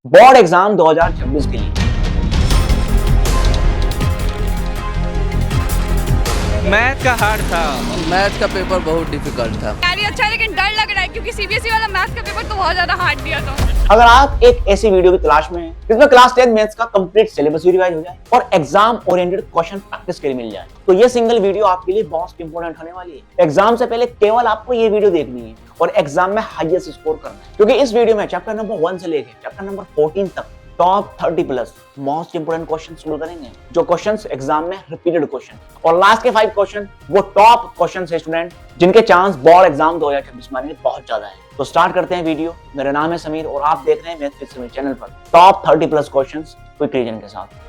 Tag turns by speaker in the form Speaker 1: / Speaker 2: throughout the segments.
Speaker 1: Board exam 2026 के लिए
Speaker 2: math का हार्ड था।
Speaker 3: मैथ का पेपर बहुत डिफिकल्ट था।
Speaker 4: तैयारी अच्छा है लेकिन डर लग रहा है क्योंकि सीबीएसई वाला मैथ का पेपर तो बहुत ज्यादा हार्ड दिया था।
Speaker 1: अगर आप एक ऐसी वीडियो की तलाश में हैं जिसमें क्लास 10 मैथ्स का कंप्लीट सिलेबस भी रिवाइज हो जाए और एग्जाम ओरिएंटेड क्वेश्चन प्रैक्टिस के लिए मिल जाए, तो ये सिंगल वीडियो आपके लिए बहुत इंपॉर्टेंट होने वाली है। एग्जाम से पहले केवल आपको ये वीडियो देखनी है और एग्जाम में हाईएस्ट स्कोर करना है, क्योंकि इस वीडियो में चैप्टर नंबर 1 से लेकर चैप्टर नंबर 14 तक top 30 plus most important question solve करेंगे, जो क्वेश्चंस एग्जाम में रिपीटेड क्वेश्चन और लास्ट के 5 क्वेश्चन वो टॉप क्वेश्चन है स्टूडेंट, जिनके चांस बोर्ड एग्जाम 2026 में बहुत ज्यादा है। तो स्टार्ट करते हैं वीडियो। मेरा नाम है समीर और आप देख रहे हैं मैथ विद समीर चैनल पर top 30 plus questions quick reason के साथ।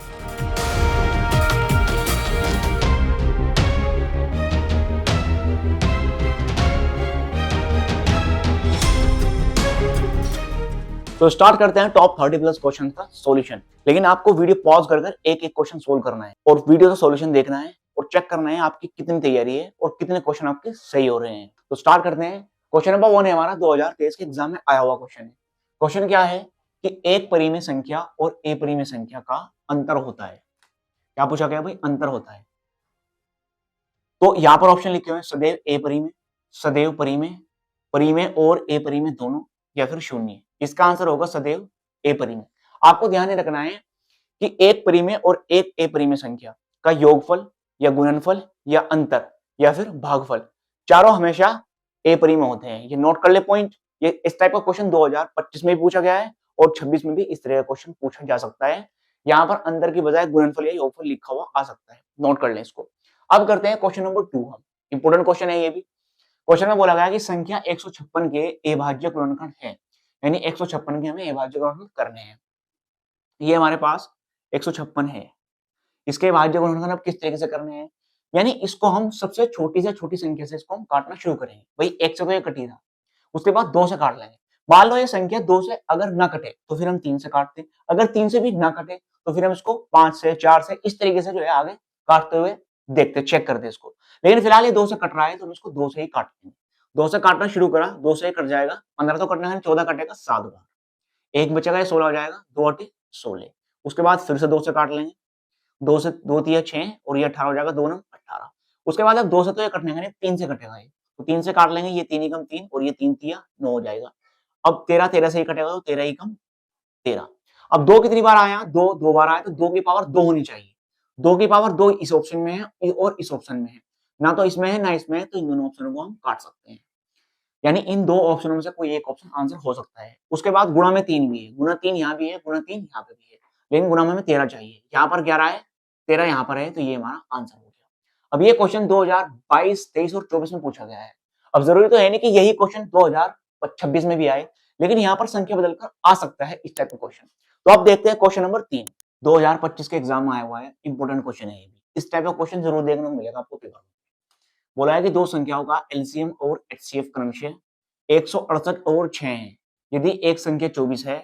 Speaker 1: तो स्टार्ट करते हैं टॉप 30 प्लस क्वेश्चन का सॉल्यूशन। लेकिन आपको वीडियो पॉज कर एक एक क्वेश्चन सोल्व करना है और वीडियो का सॉल्यूशन देखना है और चेक करना है आपकी कितनी तैयारी है और कितने क्वेश्चन आपके सही हो रहे हैं। तो स्टार्ट करते हैं। क्वेश्चन नंबर 1 है हमारा 2023 के एग्जाम में आया हुआ क्वेश्चन है। क्वेश्चन क्या है कि एक परिमेय संख्या और अपरिमेय संख्या का अंतर होता है। क्या पूछा गया भाई? अंतर होता है। तो यहां पर ऑप्शन लिखे हुए हैं सदैव अपरिमेय, सदैव परिमेय, परिमेय और अपरिमेय दोनों, या फिर शून्य। इसका आंसर होगा सदैव अपरिमेय। आपको ध्यान रखना है कि एक परिमेय और एक अपरिमेय संख्या का योगफल या गुणनफल या अंतर या फिर भागफल चारों हमेशा अपरिमेय होते हैं। ये नोट कर ले पॉइंट। ये इस टाइप का क्वेश्चन 2025 में भी पूछा गया है और 26 में भी इस तरह का क्वेश्चन पूछा जा सकता है। यहाँ पर अंतर की बजाय गुणनफल या योगफल लिखा हुआ आ सकता है। नोट कर लें इसको। अब करते हैं क्वेश्चन नंबर 2। हम इंपोर्टेंट क्वेश्चन है ये भी। क्वेश्चन में बोला गया कि संख्या 156 के अभाज्य गुणनखंड है, यानी 156 के हमें अभाज्य गुणनखंड करने हैं। ये हमारे पास 156 है, इसके अभाज्य गुणनखंड अब किस तरीके से करने हैं, यानी इसको हम सबसे छोटी से छोटी संख्या से इसको हम काटना शुरू करेंगे। भाई 1 से तो ये कटी था, उसके बाद 2 से काट लेंगे। मान लो ये संख्या 2 से अगर ना कटे तो फिर हम 3 से काटते हैं, अगर 3 से भी ना कटे तो फिर हम इसको 5 से 4 से इस तरीके से जो है आगे काटते हुए देखते, चेक करते इसको। लेकिन फिलहाल ये 2 से कट रहा है तो हम इसको 2 से ही काटेंगे। 2 से काटना शुरू करा, 2 से ही कट जाएगा, 15 तो कटना है, 14 कटेगा 7 बार, एक बचेगा, ये 16 हो जाएगा, 2 8 16। उसके बाद फिर से 2 से काट लेंगे, 2 से 2 तिया 6 और ये 18 हो जाएगा, 2 9 18। उसके बाद अब 2 से तो ये कटने का नहीं, 3 से कटेगा ये, तो 3 से काट लेंगे, ये 3 एकम 3 और ये 3 तिया 9 हो जाएगा। अब 13 13 से ही कटेगा तो 13 एकम 13। अब 2 कितनी बार आया? 2 2 बार आया, तो 2 की पावर 2 होनी चाहिए। 2 की पावर 2 इस ऑप्शन में है और इस ऑप्शन में है, ना तो इसमें है ना इसमें है, तो इन दोनों ऑप्शनों को हम काट सकते हैं। यानी इन दो ऑप्शनों में से कोई एक ऑप्शन आंसर हो सकता है। उसके बाद गुणा में 3 भी है, गुणा 3 यहाँ भी है, गुणा 3 यहाँ पे भी है, लेकिन गुणा में हमें 13 चाहिए। यहाँ पर 11 है, 13 यहाँ पर है, तो ये हमारा आंसर हो गया। अब ये क्वेश्चन 2022, 23 और 24 में पूछा गया है। अब जरूरी तो है नहीं कि यही क्वेश्चन 2026 में भी आए, लेकिन यहाँ पर संख्या बदलकर आ सकता है इस टाइप का क्वेश्चन। तो अब देखते हैं क्वेश्चन नंबर 3, 2025 के एग्जाम में आया हुआ है, इंपोर्टेंट क्वेश्चन है ये भी। इस टाइप का क्वेश्चन जरूर देखने को मिलेगा आपको पेपर में। बोला है कि दो संख्याओं का एलसीएम और एचसीएफ क्रमशः 168 और 6 है। यदि एक संख्या 24 है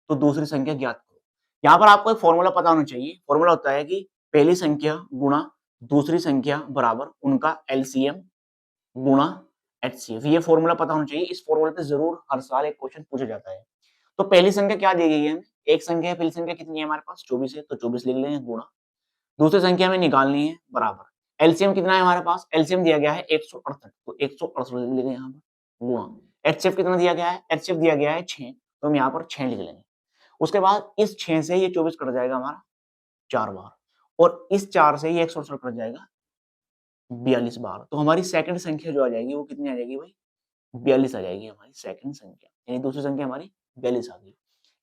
Speaker 1: तो दूसरी संख्या ज्ञात करो। यहाँ पर आपको एक फॉर्मूला पता होना चाहिए। फॉर्मूला होता है कि पहली संख्या गुणा दूसरी संख्या बराबर उनका एलसीएम गुणा एचसीएफ। ये फॉर्मूला पता होना चाहिए। इस फॉर्मूले पे जरूर हर साल एक क्वेश्चन पूछा जाता है। तो पहली संख्या क्या दी गई है? एक संख्या है, पहली संख्या कितनी है हमारे पास? 24 है, तो 24 लिख लेंगे गुणा। दूसरी संख्या हमें निकालनी है बराबर। एलसीएम कितना है हमारे पास? एलसीएम दिया गया है 168, तो 168 लिख लेंगे यहाँ पर गुणा। एचसीएफ कितना दिया गया है? एचसीएफ दिया गया है 6, तो हम यहाँ पर 6 लिख लेंगे। उसके बाद इस 6 से ये 24 कट जाएगा हमारा 4 बार, और इस 4 से ये 168 कट जाएगा 42 बार। तो हमारी सेकंड संख्या जो आ जाएगी वो कितनी आ जाएगी भाई? 42 आ जाएगी हमारी सेकंड संख्या, यानी दूसरी संख्या हमारी 42 आ गई।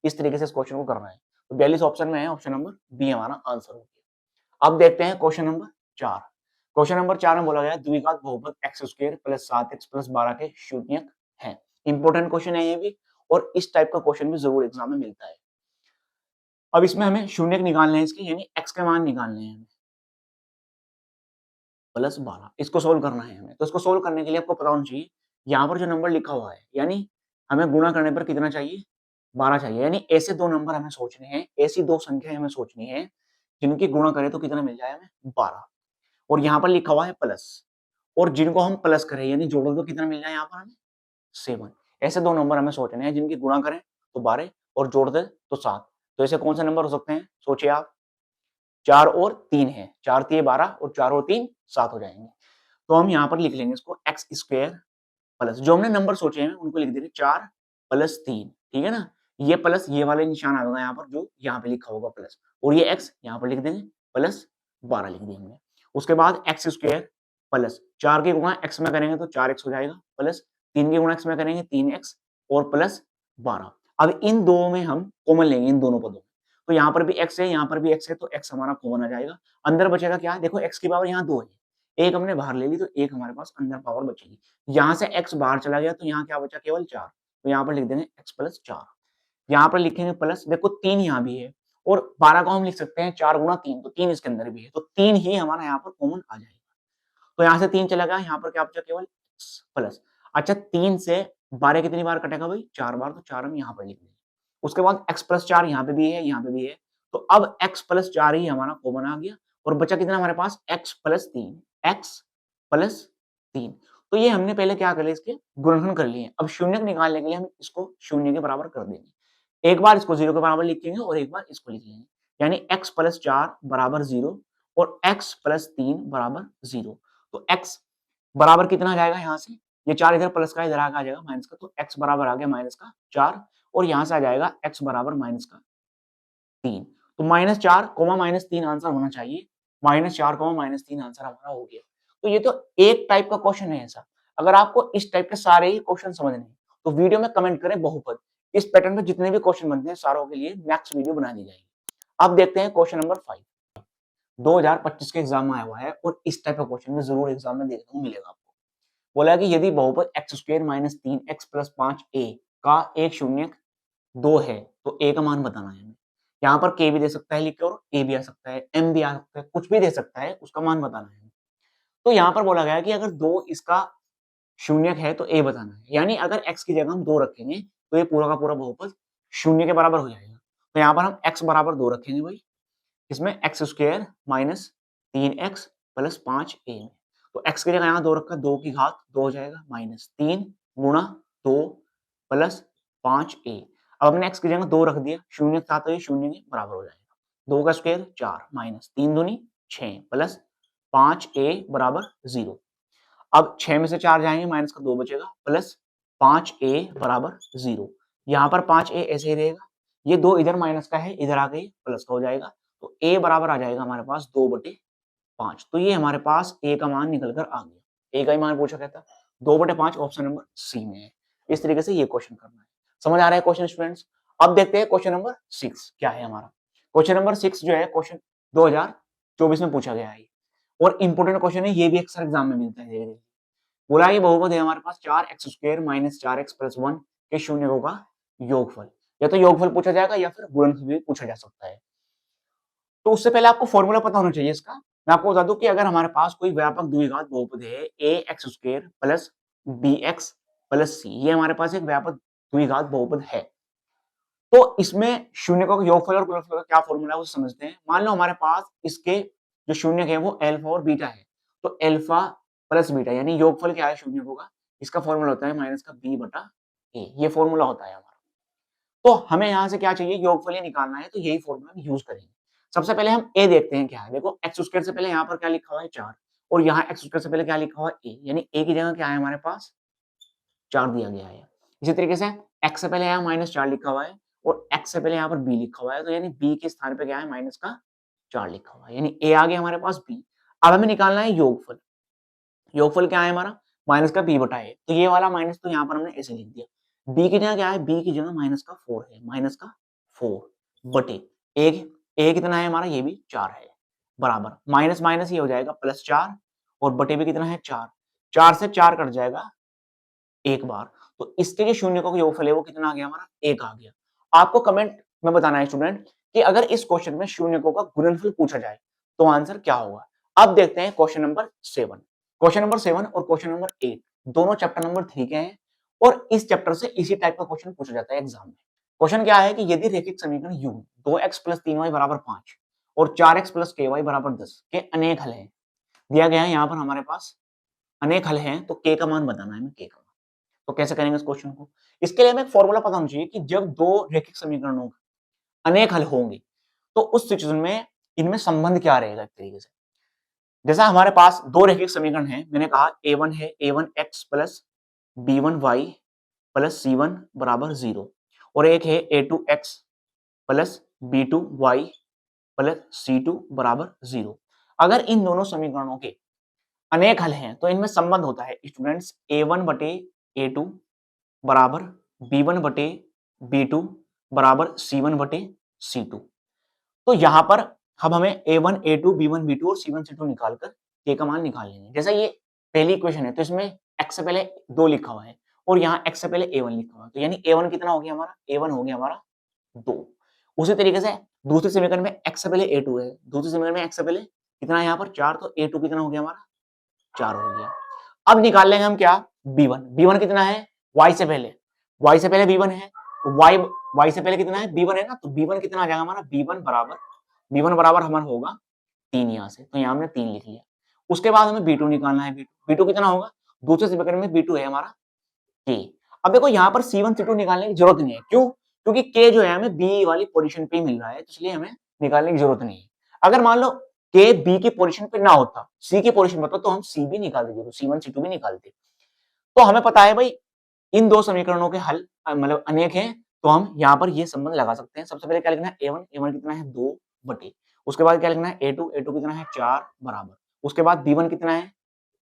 Speaker 1: इस तरीके से इस क्वेश्चन को करना है। तो 42 ऑप्शन में है, ऑप्शन नंबर बी हमारा आंसर हो गया। अब देखते हैं क्वेश्चन नंबर 4। क्वेश्चन नंबर 4 में बोला गया द्विघात बहुपद x square plus 7x plus 12 के शून्यक है। इंपोर्टेंट क्वेश्चन है ये भी, और इस टाइप का क्वेश्चन भी जरूर एग्जाम में मिलता है। अब इसमें हमें शून्यक निकालने हैं इसके, यानी x के मान निकालने हैं हमें, प्लस 12। इसको सोल्व करना है हमें। तो इसको सोल्व करने के लिए आपको पता होना चाहिए यहाँ पर जो नंबर लिखा हुआ है, यानी हमें गुणा करने पर कितना चाहिए? 12 चाहिए। यानी ऐसे दो नंबर हमें सोचने हैं, ऐसी दो संख्या हमें सोचनी है जिनकी गुणा करें तो कितना मिल जाए हमें? 12। और यहाँ पर लिखा हुआ है प्लस, और जिनको हम प्लस करें यानी जोड़ो तो कितना मिल जाए यहाँ पर हमें? 7। ऐसे दो नंबर हमें सोचने हैं जिनकी गुणा करें तो 12 और जोड़ दे तो 7। तो ऐसे कौन से नंबर हो सकते हैं, सोचिए आप। 4 और 3 है, 4 3 12 और 4 और 3 7 हो जाएंगे। तो हम यहाँ पर लिख लेंगे इसको एक्स स्क्वायर प्लस, जो हमने नंबर सोचे हैं उनको लिख देंगे 4 प्लस 3, ठीक है ना। ये प्लस ये वाले निशान आएगा यहाँ पर, जो यहाँ पे लिखा होगा प्लस, और ये एक्स यहाँ पर लिख देंगे प्लस 12 लिख दिया हमने। उसके बाद एक्स स्क्वायर प्लस 4 के गुणा एक्स में करेंगे तो 4x हो जाएगा, प्लस 3 के गुणा एक्स में करेंगे 3x और प्लस 12। अब इन दो में हम कॉमन लेंगे, इन दोनों पदों में, तो यहाँ पर भी x है, यहाँ पर भी x है, तो x हमारा कॉमन आ जाएगा। अंदर बचेगा क्या, देखो x की पावर यहाँ 2 है, एक हमने बाहर ले ली तो एक हमारे पास अंदर पावर बचेगी। यहाँ से x बाहर चला गया तो यहाँ क्या बचा, केवल 4, तो यहाँ पर लिख देंगे x प्लस 4। यहाँ पर लिखेंगे प्लस, देखो 3 यहाँ भी है और 12 को हम लिख सकते हैं 4 गुणा 3, तो 3 इसके अंदर भी है, तो 3 ही हमारा यहाँ पर कॉमन आ जाएगा। तो यहाँ से 3 चला गया, यहाँ पर क्या बचा, केवल x प्लस। अच्छा 3 से 12 कितनी बार कटेगा भाई, 4 बार, तो 4 हम यहाँ पर लिख देंगे। उसके बाद x प्लस 4 यहाँ पे भी है, यहाँ पे भी है, तो अब x प्लस 4 ही हमारा कॉमन आ गया और बचा कितना हमारे पास, x प्लस 3, x प्लस 3। तो ये हमने पहले क्या कर लिया, इसके गुणनफल कर लिए। अब शून्य निकालने के लिए हम इसको शून्य के बराबर कर देंगे। एक बार इसको 0 के बराबर लिखेंगे और एक बार इसको लिख लेंगे, यानी x प्लस 4 बराबर 0 और x प्लस 3 बराबर 0। तो x बराबर कितना आ जाएगा, यहाँ से ये 4 इधर प्लस का इधर आ जाएगा माइनस का, तो x बराबर आ गया माइनस का 4 और यहाँ से आ जाएगा x बराबर माइनस का 3। तो -4 -3 आंसर होना चाहिए, -4 -3 आंसर हमारा हो गया। तो ये तो एक टाइप का क्वेश्चन है ऐसा। अगर आपको इस टाइप के सारे ही क्वेश्चन समझने हैं तो वीडियो में कमेंट करें बहुपद। इस पैटर्न पे जितने भी क्वेश्चन बनते हैं सारों के लिए नेक्स्ट वीडियो बना दी जाएगी। अब देखते हैं क्वेश्चन नंबर 5, 2025 के एग्जाम में आया हुआ है और इस टाइप का क्वेश्चन में जरूर एग्जाम में देखने को मिलेगा आपको। बोला है कि यदि बहुपद x square minus 3x plus 5a का एक शून्यक 2 है तो a का मान बताना है। यहाँ पर k भी दे सकता है लिख के और a भी आ सकता है, m भी आ सकता है, कुछ भी दे सकता है, उसका मान बताना है। तो यहाँ पर बोला गया है कि अगर 2 इसका शून्यक है तो a बताना है, यानी अगर x की जगह हम 2 रखेंगे तो ये पूरा का पूरा बहुपद शून्य के बराबर हो जाएगा। तो यहाँ पर हम x बराबर 2 रखेंगे भाई, इसमें x square minus 3x plus 5a में, तो x की जगह यहाँ 2 रखा, 2 की घात 2 हो जाएगा, माइनस 3 गुणा 2 प्लस 5a। अब हमने x की जगह 2 रख दिया, शून्य था तो ये शून्य के बराबर हो जाएगा। 2 का स्क्वायर 4 माइनस 3 दूनी 6 प्लस 5a बराबर 0। अब 6 में से 4 जाएंगे, माइनस का 2 बचेगा, प्लस 5a बराबर 0। यहाँ पर 5a ऐसे ही रहेगा, ये 2 इधर माइनस का है, इधर आ गई प्लस का हो जाएगा, तो a बराबर आ जाएगा हमारे पास 2/5। तो ये हमारे पास a का मान निकल कर आ गया। a का ही मान पूछा गया था, 2/5 ऑप्शन नंबर सी में है। इस तरीके से ये क्वेश्चन करना है। समझ आ रहा है क्वेश्चन स्टूडेंट्स? अब देखते हैं क्वेश्चन नंबर 6 क्या है हमारा। क्वेश्चन नंबर 6 जो है क्वेश्चन 2024 में पूछा गया है और इंपोर्टेंट क्वेश्चन है, ये भी अक्सर एग्जाम में मिलता है धीरे धीरे। बोला ये बहुपद है हमारे पास 4x square minus 4x plus 1 के शून्यकों का योगफल। या तो योगफल पूछा जाएगा या फिर गुणनफल भी पूछा जा सकता है। तो उससे पहले आपको फॉर्मूला पता होना चाहिए इसका। मैं आपको बता दूं कि अगर हमारे पास कोई व्यापक द्विघात बहुपद है ax square plus bx plus c, ये हमारे पास एक व्यापक द्विघात बहुपद है, तो इसमें शून्यकों का योगफल और गुणनफल का क्या फॉर्मूला है वो समझते हैं। मान लो हमारे पास इसके जो शून्यक है वो अल्फा और बीटा है, तो अल्फा प्लस बीटा यानी योगफल क्या है शून्यकों का, इसका फॉर्मूला होता है माइनस का b बटा a, ये फॉर्मूला होता है हमारा। तो हमें यहाँ से क्या चाहिए, योगफल ही निकालना है, तो यही फॉर्मूला हम यूज करेंगे। सबसे पहले हम a देखते हैं क्या है। देखो x स्क्वायर से पहले यहाँ पर क्या लिखा हुआ है 4 और यहाँ x स्क्वायर से पहले क्या लिखा हुआ है a, यानी a की जगह क्या है हमारे पास 4 दिया गया है। इसी तरीके से x से पहले यहाँ -4 लिखा हुआ है और x से पहले यहाँ पर b लिखा हुआ है, तो यानी b के स्थान पे क्या है माइनस का 4 लिखा हुआ है, यानी a आ गया हमारे पास b। अब हमें निकालना है योगफल। योगफल क्या है हमारा माइनस का b बटा a, तो ये वाला माइनस तो यहाँ पर हमने ऐसे लिख दिया। b की जगह क्या है, b की जगह माइनस का 4 है, माइनस का 4 बटे a कितना है हमारा, ये भी 4 है, बराबर माइनस माइनस ये हो जाएगा प्लस 4 और बटे भी कितना है 4, 4 से 4 कट जाएगा एक बार, तो इसके जो शून्यकों का योगफल है वो कितना आ गया हमारा 1 आ गया। आपको कमेंट में बताना है स्टूडेंट कि अगर इस क्वेश्चन में शून्यकों का गुणनफल पूछा जाए तो आंसर क्या होगा। अब देखते हैं क्वेश्चन नंबर 7। क्वेश्चन नंबर 7 और क्वेश्चन नंबर 8 दोनों चैप्टर नंबर 3 के हैं और इस चैप्टर से इसी टाइप का क्वेश्चन पूछा जाता है एग्जाम में। क्वेश्चन क्या है कि यदि रैखिक समीकरण u 2x प्लस 3y बराबर 5 और 4x प्लस ky बराबर 10 के अनेक हल हैं, दिया गया है यहाँ पर हमारे पास अनेक हल हैं, तो k का मान बताना है, हमें k का मान। तो कैसे करेंगे इस क्वेश्चन को? इसके लिए हमें एक फॉर्मूला पता होना चाहिए कि जब दो रैखिक समीकरणों के अनेक हल होंगे तो उस सिचुएशन में इनमें संबंध क्या रहेगा एक तरीके से। जैसा हमारे पास दो रैखिक समीकरण है, मैंने कहा a1 है a1x plus b1y plus c1 बराबर 0 और एक है a2x plus b2y plus c2 बराबर 0। अगर इन दोनों समीकरणों के अनेक हल हैं तो इनमें संबंध होता है स्टूडेंट्स a1 बटे a2 बराबर b1 बटे b2 बराबर c1 बटे c2। तो यहां पर अब हमें a1 a2 b1 b2 और c1 c2 निकालकर k का मान निकाल लेंगे। जैसा ये पहली इक्वेशन है तो इसमें x से पहले 2 लिखा हुआ है और यहाँ x से पहले a1 लिखा हुआ है, तो यानी a1 कितना हो गया हमारा, a1 हो गया हमारा 2। उसी तरीके से दूसरे समीकरण में x से पहले a2 है, दूसरे समीकरण में x से पहले कितना है यहाँ पर 4, तो a2 कितना हो गया हमारा 4 हो गया। अब निकाल लेंगे हम क्या, b1 कितना है, y से पहले b1 है तो y से पहले कितना है, b1 है ना, तो b1 कितना आ जाएगा हमारा, b1 बराबर हमारा होगा 3 यहाँ से, तो यहाँ हमने 3 लिख लिया। उसके बाद हमें b2 निकालना है, b2 कितना होगा, दूसरे समीकरण में b2 है हमारा k। अब देखो यहाँ पर c1 c2 निकालने की जरूरत नहीं है, क्यों, क्योंकि k जो है हमें b वाली पोजीशन पे ही मिल रहा है, तो इसलिए हमें निकालने की जरूरत नहीं है। अगर मान लो k b की पोजीशन पे ना होता, c की पोजीशन पे होता, तो हम c भी निकाल देते, c1 c2 भी निकालते। तो हमें पता है भाई इन दो समीकरणों के हल मतलब अनेक हैं, तो हम यहाँ पर ये संबंध लगा सकते हैं। सबसे पहले क्या लिखना है, a1 कितना है 2 बटे, उसके बाद क्या लिखना है a2 कितना है 4 बराबर, उसके बाद b1 कितना है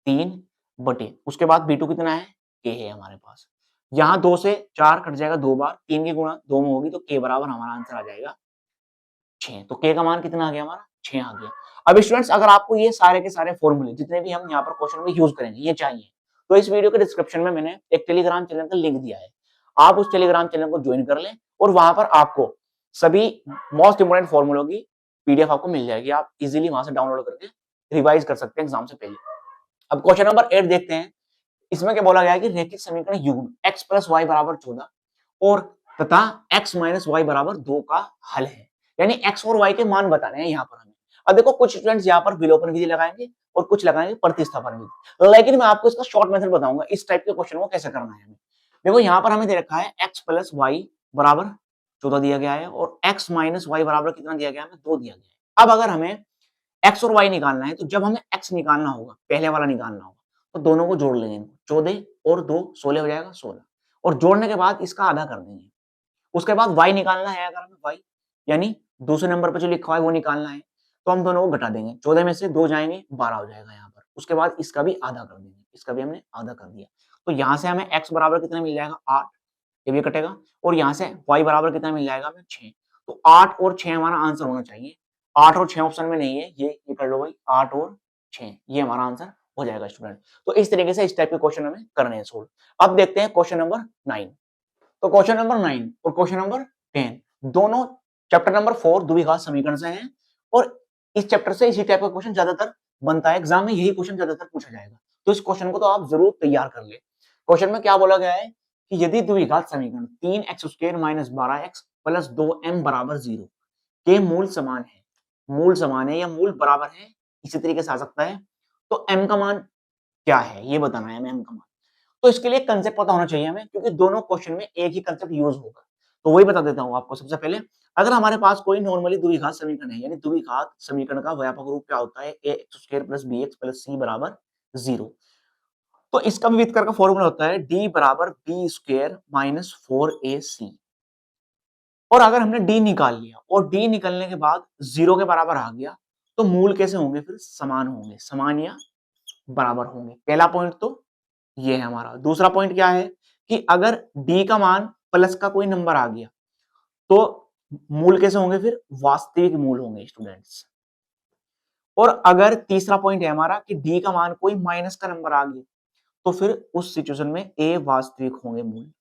Speaker 1: 3 बटे, उसके बाद b2 कितना है k है हमारे पास। यहाँ 2 से 4 कट जाएगा 2 बार, 3 की गुणा 2 में होगी, तो k बराबर हमारा आंसर आ जाएगा 6। तो k का मान कितना आ गया हमारा 6 आ गया। अब स्टूडेंट्स अगर आपको ये सारे के सारे फॉर्मूले जितने भी हम यहाँ पर क्वेश्चन में यूज करेंगे ये चाहिए, तो इस वीडियो के डिस्क्रिप्शन में मैंने एक टेलीग्राम चैनल का लिंक दिया है, आप उस टेलीग्राम चैनल को ज्वाइन कर लें और वहां पर आपको सभी मोस्ट इंपोर्टेंट फॉर्मूलों की पीडीएफ आपको मिल जाएगी, आप इजीली वहां से डाउनलोड करके रिवाइज कर सकते हैं एग्जाम से पहले। अब क्वेश्चन नंबर 8 देखते हैं। इसमें क्या बोला गया है कि रैखिक समीकरण युग्म x प्लस वाई बराबर 14 और तथा x माइनस वाई बराबर 2 का हल है, यानी x और y के मान बताने हैं यहाँ पर हमें। अब देखो कुछ स्टूडेंट्स यहाँ पर विलोपन विधि लगाएंगे और कुछ लगाएंगे प्रतिस्थापन विधि, लेकिन मैं आपको इसका शॉर्ट मेथड बताऊंगा इस टाइप के क्वेश्चन को कैसे करना है हमें। देखो यहाँ पर हमें दे रखा है x प्लस वाई बराबर 14 दिया गया है और x माइनस वाई बराबर कितना दिया गया है, 2 दिया गया है। अब अगर हमें x और y निकालना है तो जब हमें x निकालना होगा, पहले वाला निकालना होगा, तो दोनों को जोड़ लेंगे, 14 और 2 16 हो जाएगा 16, और जोड़ने के बाद इसका आधा कर देंगे। उसके बाद y निकालना है, अगर हमें y यानी दूसरे नंबर पर जो लिखा हुआ है वो निकालना है, तो हम दोनों को घटा देंगे, 14 में से 2 जाएंगे 12 हो जाएगा यहाँ पर। उसके बाद इसका भी आधा कर देंगे, इसका भी हमने आधा कर दिया, तो यहाँ से हमें x बराबर कितना मिल जाएगा 8, ये भी कटेगा, और यहाँ से y बराबर कितना मिल जाएगा हमें 6। तो 8 और 6 हमारा आंसर होना चाहिए, 8 और 6 ऑप्शन में नहीं है, ये कर लो भाई, 8 और 6 ये हमारा आंसर हो जाएगा स्टूडेंट। तो इस तरीके से इस टाइप के क्वेश्चन हमें करने हैं सोल्व। अब देखते हैं क्वेश्चन नंबर 9। तो क्वेश्चन नंबर 9 और क्वेश्चन नंबर 10 दोनों चैप्टर नंबर 4 द्विघात समीकरण से हैं, और इस चैप्टर से इसी टाइप का क्वेश्चन ज्यादातर बनता है, एग्जाम में यही क्वेश्चन ज्यादातर पूछा जाएगा, तो इस क्वेश्चन को तो आप जरूर तैयार कर ले। क्वेश्चन में क्या बोला गया है कि यदि द्विघात समीकरण 3x² minus 12x plus 2m बराबर 0 के मूल समान है या मूल बराबर है, इसी तरीके से आ सकता है, तो m का मान क्या है ये बताना है हमें, m का मान। तो इसके लिए कंसेप्ट पता होना चाहिए हमें, क्योंकि दोनों क्वेश्चन में एक ही कंसेप्ट यूज होगा, तो वही बता देता हूं आपको। सबसे पहले अगर हमारे पास कोई नॉर्मली द्विघात समीकरण है, यानी द्विघात समीकरण का व्यापक रूप क्या होता है, ax² plus bx plus c बराबर 0, तो इसका भी वितरण का फॉर्मूला होता है d बराबर b² माइनस 4ac। और अगर हमने d निकाल लिया और d निकलने के बाद 0 के बराबर आ गया, तो मूल कैसे होंगे, फिर समान होंगे, समान या बराबर होंगे। पहला पॉइंट तो ये है हमारा। दूसरा पॉइंट क्या है कि अगर d का मान प्लस का कोई नंबर आ गया तो मूल कैसे होंगे, फिर वास्तविक मूल होंगे स्टूडेंट्स। और अगर तीसरा पॉइंट है हमारा कि d का मान कोई माइनस का नंबर आ गया, तो फिर उस सिचुएशन में a वास्तविक होंगे मूल।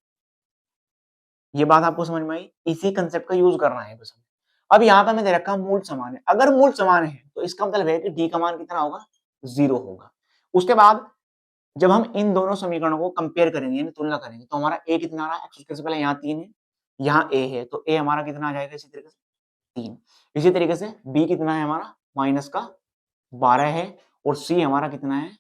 Speaker 1: ये बात आपको समझ में आई, इसी कंसेप्ट का यूज करना है बस। अब यहाँ पे हमें दे रखा मूल समान है, अगर मूल समान है तो इसका मतलब है कि d का मान कितना होगा, 0 होगा। उसके बाद जब हम इन दोनों समीकरणों को कंपेयर करेंगे यानी तुलना करेंगे, तो हमारा a कितना आ रहा है, x से पहले यहाँ 3 है, यहाँ a है, तो a हमारा कितना आ जाएगा, इसी तरीके से 3। इसी तरीके से b कितना है हमारा, माइनस का 12 है, और c हमारा कितना है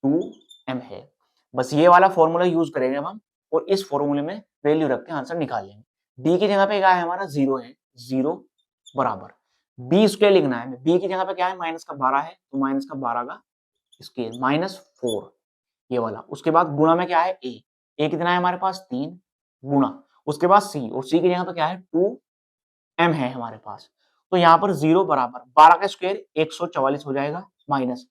Speaker 1: 2m है। बस ये वाला फॉर्मूला यूज करेंगे अब हम, और इस फॉर्मूले में वैल्यू रख के आंसर निकाल लेंगे। डी की जगह पे क्या है हमारा, 0 है, 0 बराबर बी स्क्वायर लिखना है। बी की जगह पे क्या है, माइनस का 12 है, तो माइनस का 12 का स्क्वायर -4 ये वाला। उसके बाद गुणा में क्या है, ए कितना है हमारे पास, 3 गुणा, उसके बाद सी, और सी की जगह पे क्या है, 2m है हमारे पास। तो यहाँ पर 0 बराबर 12 का स्क्वायर 144 हो जाएगा, माइनस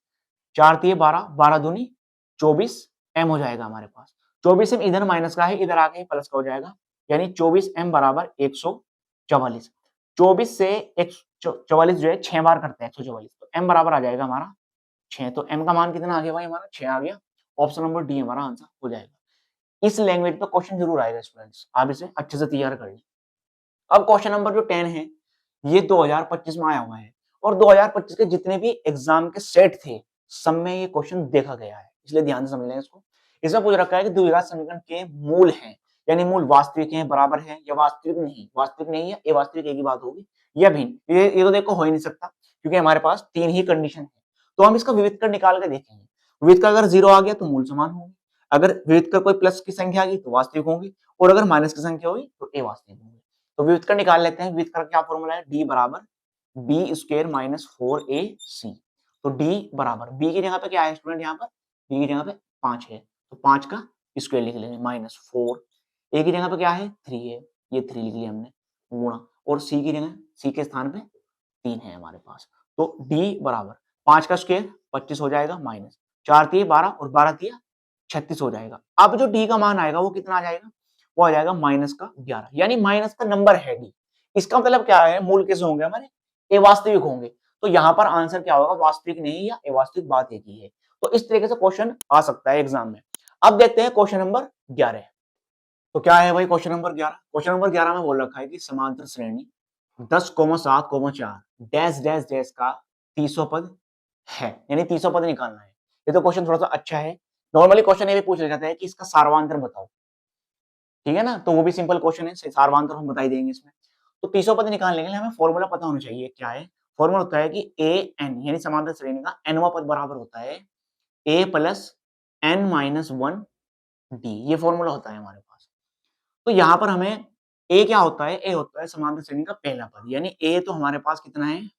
Speaker 1: 4 3 12, 12 दूनी 24 m हो जाएगा हमारे पास। 24 m इधर माइनस का है, इधर आके प्लस का हो जाएगा, यानी 24 m बराबर 144। 24 से 144 जो है 6 बार करते हैं 144, तो m बराबर आ जाएगा हमारा 6। तो m का मान कितना आ गया भाई हमारा, 6 आ गया। ऑप्शन नंबर डी हमारा आंसर हो जाएगा। इस लैंग्वेज पे क्वेश्चन जरूर आएगा स्टूडेंट्स, आप इसे अच्छे से तैयार कर लें। अब क्वेश्चन नंबर जो 10 है, ये 2025 में आया हुआ है, और 2025 के जितने भी एग्जाम के सेट थे सब में ये क्वेश्चन देखा गया है, इसलिए ध्यान से समझ लें इसको। इसमें पूछ रखा है कि द्विघात समीकरण के मूल हैं, यानी मूल वास्तविक हैं, बराबर हैं, या वास्तविक नहीं है, ये वास्तविक एक ही बात होगी, या भिन्न। ये तो देखो हो ही नहीं सकता, क्योंकि हमारे पास 3 ही कंडीशन है। तो हम इसका विविधकर निकाल के देखेंगे। विविधकर अगर 0 आ गया तो मूल समान होंगे, अगर विविधकर कोई प्लस की संख्या आ गई तो वास्तविक होंगी, और अगर माइनस की संख्या हुई तो ए वास्तविक होंगे। तो विविधकर निकाल लेते हैं। विविधकर क्या फॉर्मूला है, डी बराबर बी स्क्वायर माइनस 4ac। तो डी बराबर बी की जगह पे क्या है स्टूडेंट, यहाँ पर बी की जगह पे 5 है, तो 5 का स्क्वायर लिख लेंगे माइनस 4। ए की जगह पे क्या है, 3 है, ये 3 लिख लिया हमने, गुणा, और सी की जगह, सी के स्थान पे 3 है हमारे पास। तो डी बराबर 5 का स्क्वायर 25 हो जाएगा, माइनस 4 3 12, और 12 3 36 हो जाएगा। अब जो डी का मान आएगा वो कितना आ जाएगा, वो आ जाएगा माइनस का 11, यानी माइनस का नंबर है डी। इसका मतलब क्या है, मूल कैसे होंगे हमारे, ए वास्तविक होंगे। तो यहाँ पर आंसर क्या होगा, वास्तविक नहीं या अवास्तविक, बात एक ही है। तो इस तरीके से क्वेश्चन आ सकता है एग्जाम में। अब देखते हैं क्वेश्चन नंबर 11। तो क्या है भाई क्वेश्चन नंबर 11। क्वेश्चन नंबर 11 में बोल रखा है कि समांतर श्रेणी 10,7,4 डैश डैश डैश का 30वां पद है, यानी 30वां पद निकालना है। ये तो क्वेश्चन थोड़ा सा अच्छा है। नॉर्मली क्वेश्चन ये भी पूछ जाता है कि इसका सारवांतर बताओ, ठीक है ना, तो वो भी सिंपल क्वेश्चन है, सारवांतर हम बता ही देंगे इसमें। तो 30वां पद निकालने के लिए हमें फॉर्मूला पता होना चाहिए, क्या है फॉर्मूला, होता है कि ए एन, यानी समांतर श्रेणी का nवां पद बराबर होता है a plus n minus 1 D, ये फॉर्मूला होता है हमारे पास। तो यहाँ पर हमें a क्या होता है, a होता है समांतर श्रेणी का पहला पद, यानी a तो हमारे पास कितना है,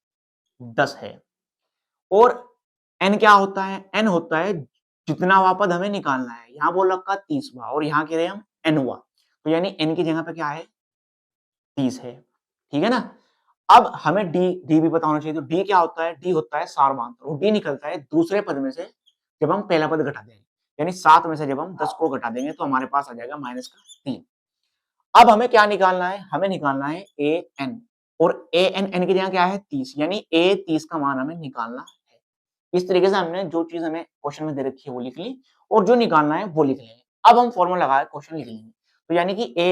Speaker 1: 10 है, और n क्या होता है, n होता है जितना पद हमें निकालना है। यहाँ बोल रखा 30वां, और यहाँ कह रहे हैं हम nवां, तो यानी n की जगह पे क्या है, 30 है, ठीक है ना। अब हमें डी भी पता होना चाहिए। तो डी क्या होता है, डी होता है सारवांतर, और डी निकलता है दूसरे पद में से जब हम पहला पद घटा देंगे, यानी 7 में से जब हम 10 को घटा देंगे तो हमारे पास आ जाएगा माइनस का 3। अब हमें क्या निकालना है, हमें निकालना है ए एन, और ए एन, एन की जगह क्या है, 30, यानी ए 30 का मान हमें निकालना है। इस तरीके से हमने जो चीज हमें क्वेश्चन में दे रखी है वो लिख ली, और जो निकालना है वो लिख लेंगे। अब हम फॉर्मूला लगा क्वेश्चन लिख लेंगे। तो यानी कि ए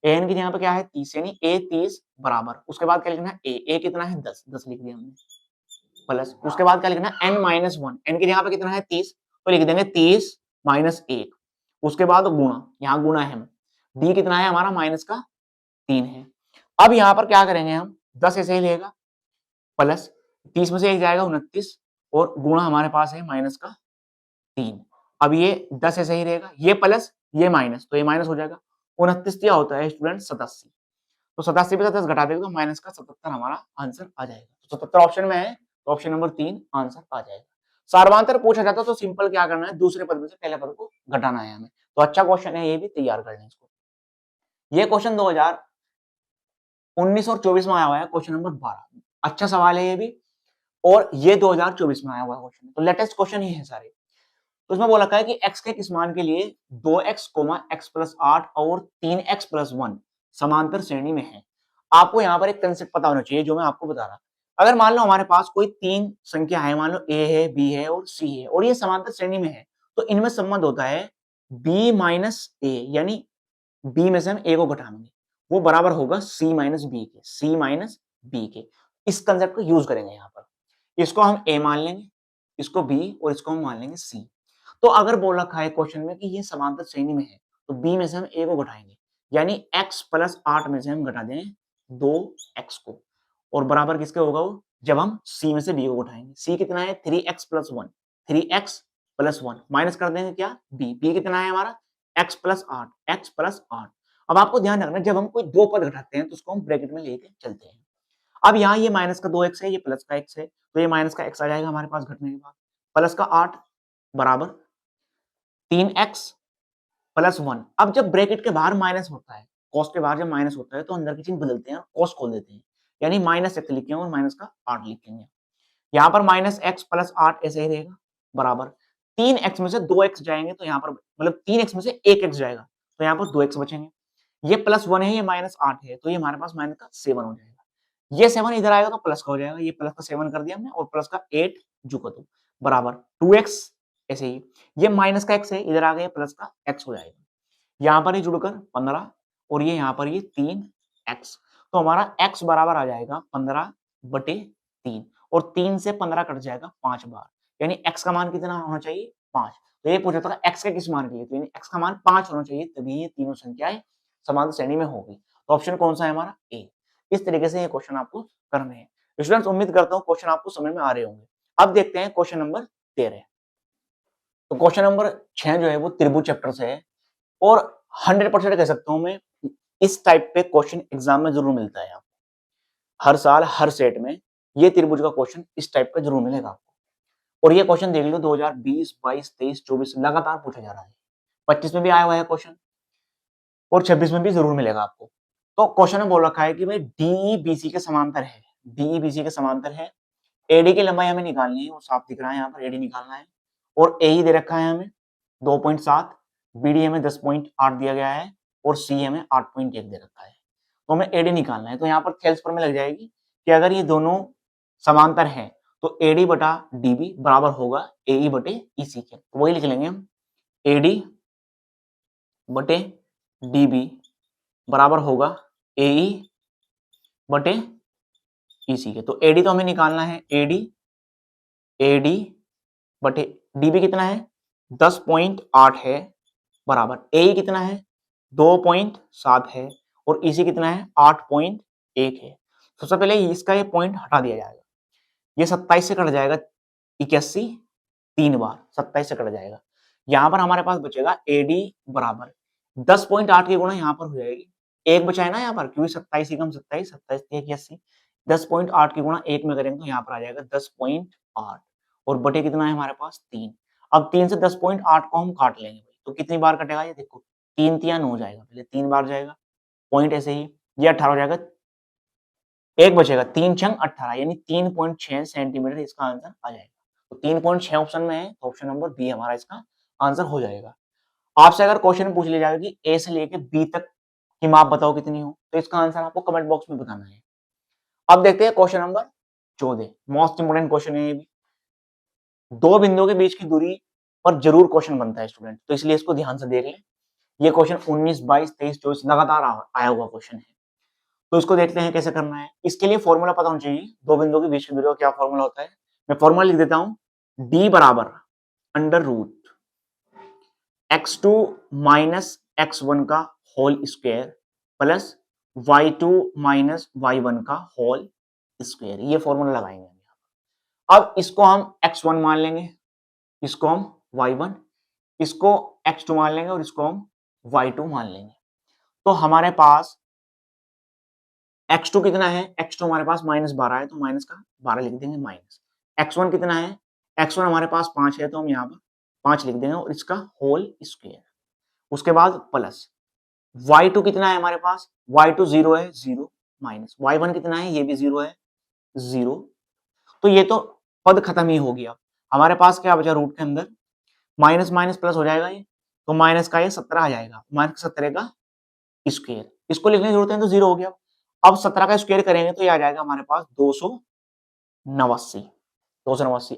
Speaker 1: एन की जगह पे क्या है, 30, यानी ए 30 बराबर, उसके बाद क्या लिखना है, ए कितना है, 10 लिख दिया हमने, प्लस उसके बाद क्या लिखना है, n माइनस 1, एन की जगह पे कितना है, 30, तो लिख देंगे 30 माइनस 1, उसके बाद गुणा, यहाँ गुणा है, डी कितना है हमारा, माइनस का 3 है। अब यहाँ पर क्या करेंगे हम, 10 ऐसे ही लेगा, प्लस 30 में से 1 जाएगा 29, और गुणा हमारे पास है माइनस का 3। अब ये 10 ऐसे ही रहेगा, ये प्लस ये माइनस, तो ये माइनस हो जाएगा। 29 क्या होता है स्टूडेंट, 87, तो 87 पे 10 घटा देगा तो माइनस का 77 हमारा आंसर आ जाएगा। तो 77 ऑप्शन में है, तो ऑप्शन नंबर 3 आंसर आ जाएगा। सारवांतर पूछा जाता तो सिंपल क्या करना है, दूसरे पद में से पहले पद को घटाना है हमें। तो अच्छा क्वेश्चन है, ये भी तैयार कर लें इसको। ये क्वेश्चन 2019 और 24 में आया हुआ है, क्वेश्चन नंबर 12। अच्छा सवाल है ये भी, और ये 2024 में आया हुआ क्वेश्चन, तो लेटेस्ट क्वेश्चन ही है सारे। तो इसमें बोला है कि x के किस मान के लिए 2x, x प्लस 8 और 3x प्लस 1 समांतर श्रेणी में है। आपको यहाँ पर एक कंसेप्ट पता होना चाहिए जो मैं आपको बता रहा। अगर मान लो हमारे पास कोई 3 संख्या है, मान लो a है, b है और c है, और ये समांतर श्रेणी में है, तो इनमें संबंध होता है b माइनस a, यानी b में से हम a को घटाएंगे, वो बराबर होगा c माइनस b के, c माइनस b के। इस कंसेप्ट को यूज करेंगे यहाँ पर। इसको हम a मान लेंगे, इसको b, और इसको हम मान लेंगे c। तो अगर बोल रखा है क्वेश्चन में कि ये समांतर श्रेणी में है, तो b में से हम a को घटाएंगे, यानी x प्लस 8 में से हम घटा देंगे 2x को, और बराबर किसके होगा वो, जब हम c में से b को घटाएंगे। c कितना है, 3x plus 1, 3x plus 1 minus कर देंगे क्या b कितना है हमारा x प्लस 8। अब आपको ध्यान रखना जब हम कोई दो पद घटाते हैं तो उसको हम ब्रैकेट में लेके चलते हैं। अब यहाँ ये माइनस का 2x है, ये प्लस का x है, तो ये माइनस का x आ जाएगा हमारे पास घटने के बाद, प्लस का 8 बराबर 3x प्लस 1। अब जब ब्रैकेट के बाहर माइनस होता है, कॉस के बाहर जब माइनस होता है तो अंदर की चिन्ह बदलते हैं और कॉस खोल देते हैं, यानी माइनस x लिखेंगे और माइनस का 8 लिखेंगे। यहाँ पर माइनस x प्लस 8 ऐसे ही रहेगा बराबर 3x में से 2x जाएंगे तो यहाँ पर मतलब 3x में से 1x जाएगा तो यहाँ पर 2x बचेंगे। ये प्लस 1 है, ये माइनस 8 है, तो ये हमारे पास माइनस का 7 हो जाएगा। ये 7 इधर आएगा तो प्लस का हो जाएगा, ये प्लस का 7 कर दिया हमने और प्लस का 8 जुका दो बराबर 2x। ऐसे ही ये माइनस का x है, इधर आ गया प्लस का x हो जाएगा। यहाँ पर ही जुड़कर 15 और ये यहाँ पर ये 3x, तो हमारा x बराबर आ जाएगा 15/3 और 3 से 15 कट जाएगा 5 बार, यानी x का मान कितना होना चाहिए 5। तो ये पूछा था x के किस मान के लिए, तो यानी x का मान 5 होना चाहिए, तभी ये तीनों संख्याएं समान श्रेणी में होगी। तो ऑप्शन कौन सा है हमारा ए। इस तरीके से ये क्वेश्चन आपको करने हैं। स्टूडेंट्स उम्मीद करता हूँ क्वेश्चन आपको समझ में आ रहे होंगे। अब देखते हैं क्वेश्चन नंबर 13। तो क्वेश्चन नंबर 6 जो है वो त्रिभुज चैप्टर से है और 100% कह सकता हूं मैं इस टाइप पे क्वेश्चन एग्जाम में जरूर मिलता है आपको। हर साल हर सेट में ये त्रिभुज का क्वेश्चन इस टाइप का जरूर मिलेगा आपको। और ये क्वेश्चन देख लो 2020, 22, 23, 24 लगातार पूछा जा रहा है। 25 में भी आया हुआ है क्वेश्चन और 26 में भी जरूर मिलेगा आपको। तो क्वेश्चन में बोल रखा है कि भाई डीईबीसी के समांतर है, डीईबीसी के समांतर है, एडी की लंबाई हमें निकालनी है, वो साफ दिख रहा है यहाँ पर एडी निकालना है और एई दे रखा है हमें 2.7, बीडी हमें 10.8 दिया गया है और सी हमें 8.1 दे रखा है, तो हमें एडी निकालना है। तो यहाँ पर थेल्स पर में लग जाएगी कि अगर ये दोनों समांतर हैं तो एडी बटा डीबी बराबर होगा एई बटे ईसी के, तो वही लिख लेंगे हम एडी बटे डीबी बराबर होगा एई बटे ईसी के। तो एडी तो हमें निकालना है, एडी बटे डीबी कितना है 10.8 है बराबर ए कितना है 2.7 है और ईसी कितना है 8.1 है। सबसे पहले इसका ये पॉइंट हटा दिया जाएगा, ये 27 से कट जाएगा 81 3 बार 27 से कट जाएगा। यहाँ पर हमारे पास बचेगा एडी बराबर 10.8 की गुणा यहाँ पर हो जाएगी, एक बचा है ना यहाँ पर क्योंकि 27 कम 27 81 10.8 की गुणा एक में करेंगे तो यहाँ पर आ जाएगा 10.8 और बटे कितना है हमारे पास 3। अब 3 से 10.8 को हम काट लेंगे तो कितनी बार कटेगा ये देखो 3 3 9 जाएगा, पहले 3 बार जाएगा पॉइंट ऐसे ही ये 18 हो जाएगा, एक बचेगा 3 छंग 18 यानी 3.6 सेंटीमीटर इसका आंसर आ जाएगा। तो 3.6 ऑप्शन में है तो ऑप्शन नंबर बी हमारा इसका आंसर हो जाएगा। आपसे अगर क्वेश्चन पूछ लिया जाएगा कि ए से लेके बी तक की माप बताओ कितनी हो तो इसका आंसर आपको कमेंट बॉक्स में बताना है। अब देखते हैं question number 14, most important question है ये भी। दो बिंदुओं के बीच की दूरी पर जरूर क्वेश्चन बनता है स्टूडेंट, तो इसलिए इसको ध्यान से देख लें। ये क्वेश्चन 19, 22, 23, 24 लगातार आया हुआ क्वेश्चन है, तो इसको देखते हैं कैसे करना है। इसके लिए फॉर्मूला पता होना चाहिए, दो बिंदुओं के बीच की दूरी का क्या फॉर्मूला होता है। मैं फॉर्मूला लिख देता हूं, d बराबर under root x2 minus x1 का whole square plus y2 minus y1 का होल स्क्वायर, ये फॉर्मूला लगाएंगे। अब इसको हम x1 मान लेंगे, इसको हम y1, इसको x2 मान लेंगे और इसको हम y2 मान लेंगे। तो हमारे पास x2 कितना है, x2 हमारे पास -12 है तो माइनस का 12 लिख देंगे माइनस। x1 कितना है, x1 हमारे पास 5 है तो हम यहाँ पर 5 लिख देंगे और इसका होल स्क्वायर। उसके बाद प्लस y2 कितना है हमारे पास, y2 0 है 0 माइनस y1 कितना है, ये भी 0 है 0। तो ये तो पद खत्म ही हो गया। हमारे पास क्या बचा रूट के अंदर, माइनस माइनस प्लस हो जाएगा ये, तो माइनस का ये 17 आ जाएगा, माइनस 17 का स्क्वायर, इसको लिखने की जरूरत है तो 0 हो गया। अब 17 का स्क्वायर करेंगे तो ये आ जाएगा हमारे पास 289।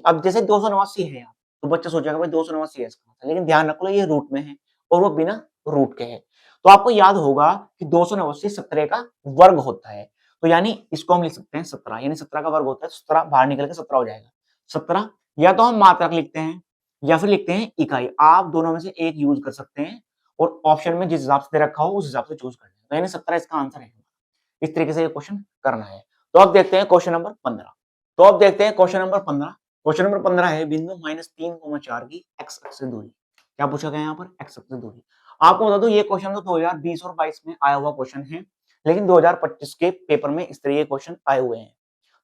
Speaker 1: अब जैसे 289 है यहाँ तो बच्चा सोचेगा भाई 289 है इसका, लेकिन ध्यान रखो ये रूट में है और वो बिना रूट के है। तो आपको याद होगा कि 289 17 का वर्ग होता है, तो यानी इसको हम लिख सकते हैं 17, यानी 17 का वर्ग होता है तो 17 बाहर निकल के 17 हो जाएगा। 17 या तो हम मात्रक लिखते हैं या फिर लिखते हैं इकाई, आप दोनों में से एक यूज कर सकते हैं और ऑप्शन में जिस हिसाब से दे रखा हो उस हिसाब से चूज कर लें। तो यानी 17 इसका आंसर है। इस तरीके से ये क्वेश्चन करना है। तो अब देखते हैं क्वेश्चन नंबर 15। तो अब देखते हैं क्वेश्चन नंबर 15 क्वेश्चन नंबर 15 है बिंदु -3,4 की एक्स अक्ष से दूरी। क्या पूछा गया यहाँ पर? एक्स अक्ष से दूरी। आपको बता दो ये क्वेश्चन तो 2020 और 22 में आया हुआ क्वेश्चन है, लेकिन 2025 के पेपर में इस तरह के क्वेश्चन आए हुए हैं,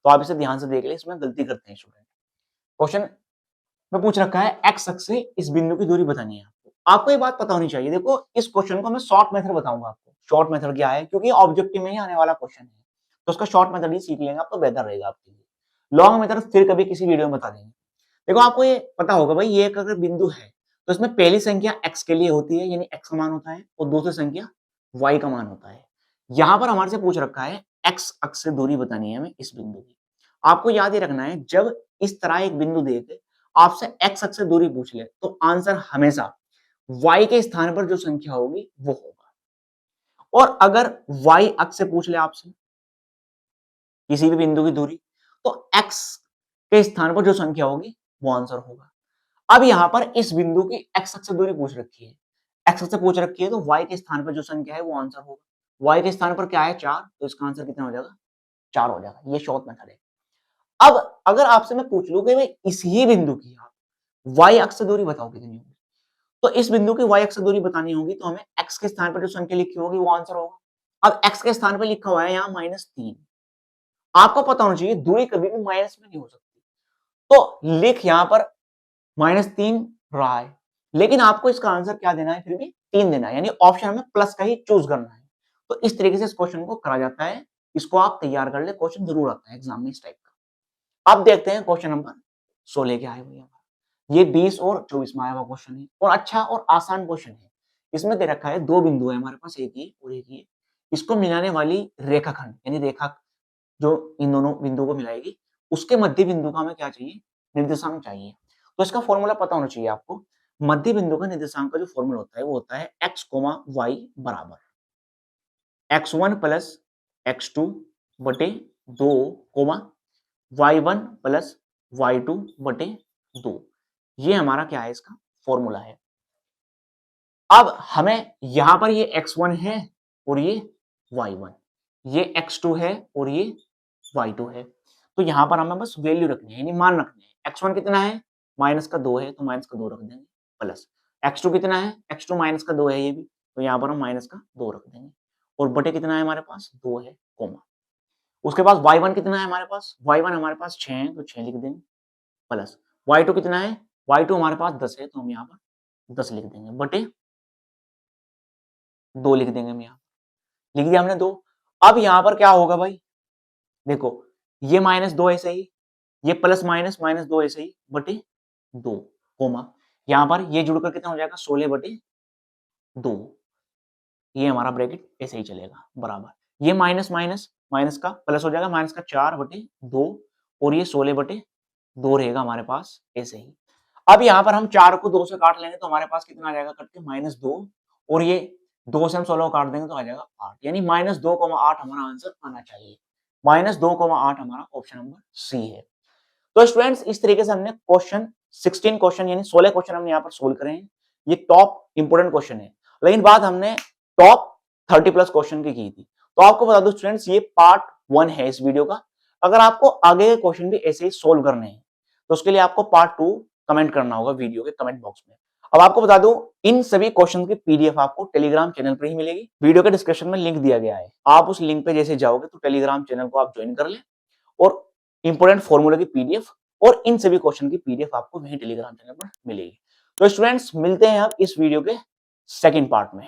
Speaker 1: तो आप इसे ध्यान से देख ले, इसमें गलती करते हैं स्टूडेंट। क्वेश्चन में पूछ रखा है एक्स अक्ष से इस बिंदु की दूरी बतानी है आपको। आपको ये बात पता होनी चाहिए। देखो इस क्वेश्चन को मैं शॉर्ट मेथड बताऊंगा आपको। शॉर्ट मेथड क्या है, क्योंकि ऑब्जेक्टिव में ही आने वाला क्वेश्चन है, तो उसका शॉर्ट मेथड ही सीख लेंगे आप तो बेहतर रहेगा आपके लिए। लॉन्ग मेथड फिर कभी किसी वीडियो में बता देंगे। देखो आपको ये पता होगा भाई, ये एक अगर बिंदु है तो इसमें पहली संख्या x के लिए होती है, यानी x का मान होता है, और दूसरी संख्या y का मान होता है। यहां पर हमारे से पूछ रखा है x अक्ष से दूरी बतानी है हमें इस बिंदु की। आपको याद ही रखना है, जब इस तरह एक बिंदु दे के आपसे x अक्ष से दूरी पूछ ले तो आंसर हमेशा y के स्थान पर जो संख्या होगी वो होगा। और अगर y अक्ष से पूछ ले आपसे किसी भी बिंदु की दूरी, तो x के स्थान पर जो संख्या होगी वो आंसर होगा। अब यहां पर इस बिंदु की x अक्ष से दूरी पूछ रखी है, x अक्ष से पूछ रखी है, तो y के स्थान पर जो संख्या है वो आंसर होगा। y के स्थान पर क्या है 4, तो इसका आंसर कितना हो जाएगा? 4 हो जाएगा। ये शॉर्ट मेथड है। अब अगर आपसे मैं पूछ लूं कि भाई इसी बिंदु की आप y अक्ष से दूरी बताओ कितनी होगी, तो इस बिंदु की y अक्ष से दूरी बतानी होगी, तो हमें x के स्थान पर जो संख्या लिखी होगी वो आंसर होगा। अब x के स्थान पर लिखा हुआ है यहाँ -3, आपको पता होना चाहिए दूरी कभी भी माइनस में नहीं हो सकती, तो लिख यहां पर -3 रहा है, लेकिन आपको इसका आंसर क्या देना है? फिर भी 3 देना है, यानी ऑप्शन में प्लस का ही चूज करना है। तो इस तरीके से इस क्वेश्चन को करा जाता है। इसको आप तैयार कर ले, क्वेश्चन जरूर आता है एग्जाम में इस टाइप का। अब देखते हैं क्वेश्चन नंबर 16 क्या है भैया। ये 20 और 24 में आया हुआ क्वेश्चन है, और अच्छा और आसान क्वेश्चन है। इसमें दे रखा है दो बिंदु है हमारे पास, एक ये और एक ये। इसको मिलाने वाली रेखाखंड यानी रेखा जो इन दोनों बिंदुओं को मिलाएगी, उसके मध्य बिंदु का हमें क्या चाहिए? निर्देशांक चाहिए। तो इसका फॉर्मूला पता होना चाहिए आपको। मध्य बिंदु का निर्देशांक का जो फॉर्मूला होता है वो होता है x, y बराबर x1 प्लस x2 बटे 2, y1 प्लस y2 बटे 2। ये हमारा क्या है? इसका फॉर्मूला है। अब हमें यहां पर ये x1 है और ये y1, ये x2 है और ये y2 है, तो यहां पर हमें बस वैल्यू रखनी है, यानी मान रखने हैं। x1 कितना है? माइनस का 2 है, तो माइनस का 2 रख देंगे, प्लस x2 कितना है? x2 माइनस का 2 है ये भी, तो यहाँ पर हम माइनस का 2 रख देंगे, और बटे कितना है हमारे पास? 2 है, कोमा। उसके बाद y1 कितना है हमारे पास? y1 हमारे पास 6 है, तो 6 लिख देंगे, प्लस y2 कितना है? y2 हमारे पास 10 है, तो हम यहाँ पर 10 लिख देंगे, बटे 2 लिख देंगे। हम यहाँ लिख दिया हमने 2। अब यहाँ पर क्या होगा भाई? देखो ये -2 ऐसे ही, ये प्लस माइनस -2 ऐसे ही, बटे 2, कोमा। यहाँ पर ये जुड़कर कितना हो जाएगा? 16 बटे 2। ये हमारा ब्रैकेट ऐसे ही चलेगा, बराबर। ये माइनस माइनस माइनस का प्लस हो जाएगा, माइनस का 4 बटे 2, और ये 16 बटे 2 रहेगा हमारे पास ऐसे ही। अब यहाँ पर हम 4 को 2 से काट लेंगे, तो हमारे पास कितना आ जाएगा कट के? -2, और ये 2 से हम 16 को काट देंगे तो आ जाएगा 8, यानी -2,8 हमारा आंसर आना चाहिए। -2,8 हमारा ऑप्शन नंबर सी है। तो स्टूडेंट्स इस तरीके से हमने क्वेश्चन 16 क्वेश्चन यानी 16 क्वेश्चन हमने यहाँ पर सोल्व करे हैं। ये टॉप इंपोर्टेंट क्वेश्चन है, लेकिन बात हमने टॉप 30 प्लस क्वेश्चन की थी। तो आपको बता दो स्टूडेंट्स, ये पार्ट 1 है इस वीडियो का। अगर आपको आगे के क्वेश्चन भी ऐसे ही सोल्व करने हैं तो उसके लिए आपको पार्ट 2 कमेंट करना होगा वीडियो के कमेंट बॉक्स में। अब आपको बता दूं, इन सभी क्वेश्चन की पीडीएफ आपको टेलीग्राम चैनल पर ही मिलेगी। वीडियो के डिस्क्रिप्शन में लिंक दिया गया है, आप उस लिंक पे जैसे जाओगे तो टेलीग्राम चैनल को आप ज्वाइन कर ले, और इंपोर्टेंट फॉर्मूला की पीडीएफ और इन सभी क्वेश्चन की पीडीएफ आपको वहीं टेलीग्राम चैनल पर मिलेगी। तो स्टूडेंट्स मिलते हैं अब इस वीडियो के सेकंड पार्ट में।